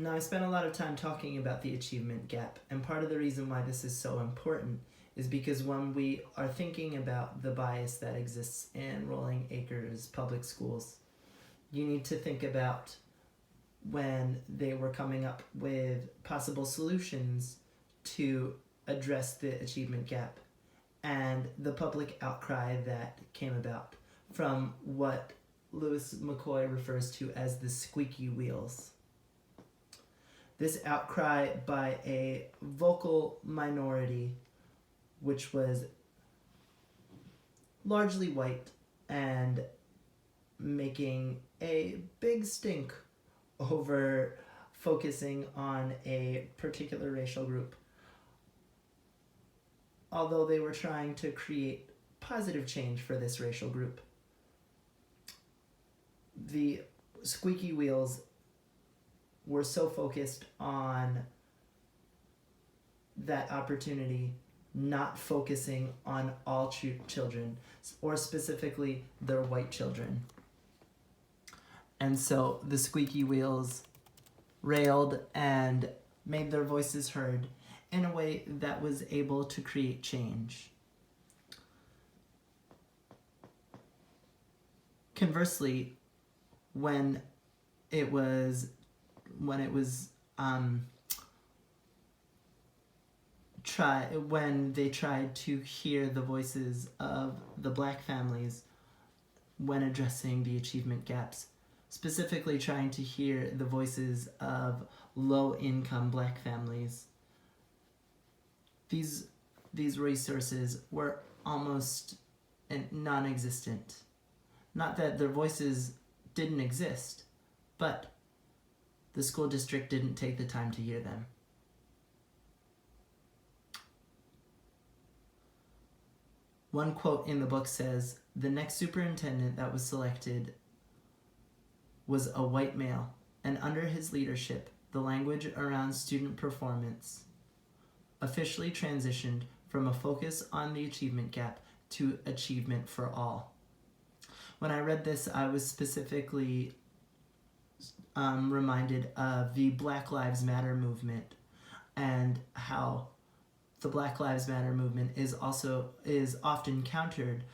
Now, I spent a lot of time talking about the achievement gap, and part of the reason why this is so important is because when we are thinking about the bias that exists in Rolling Acres public schools, you need to think about when they were coming up with possible solutions to address the achievement gap and the public outcry that came about from what Lewis McCoy refers to as the squeaky wheels. This outcry by a vocal minority, which was largely white and making a big stink over focusing on a particular racial group. Although they were trying to create positive change for this racial group, the squeaky wheels were so focused on that opportunity, not focusing on all children, or specifically their white children. And so the squeaky wheels railed and made their voices heard in a way that was able to create change. Conversely, when they tried to hear the voices of the black families when addressing the achievement gaps, specifically trying to hear the voices of low-income black families, these resources were almost non-existent. Not that their voices didn't exist, but the school district didn't take the time to hear them. One quote in the book says, "The next superintendent that was selected was a white male, and under his leadership, the language around student performance officially transitioned from a focus on the achievement gap to achievement for all." When I read this, I was specifically reminded of the Black Lives Matter movement and how the Black Lives Matter movement is often countered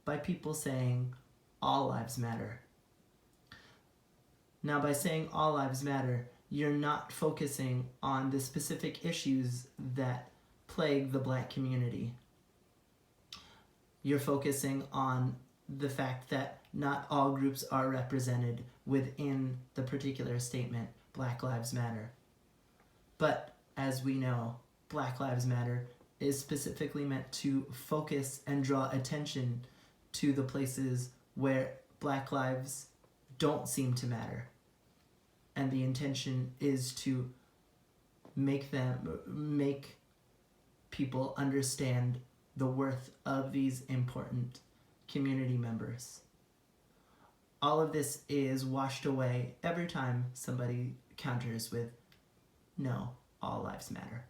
by people saying all lives matter. Now, by saying all lives matter, you're not focusing on the specific issues that plague the black community. You're focusing on the fact that not all groups are represented within the particular statement, Black Lives Matter. But as we know, Black Lives Matter is specifically meant to focus and draw attention to the places where black lives don't seem to matter. And the intention is to make people understand the worth of these important community members. All of this is washed away every time somebody counters with, no, all lives matter.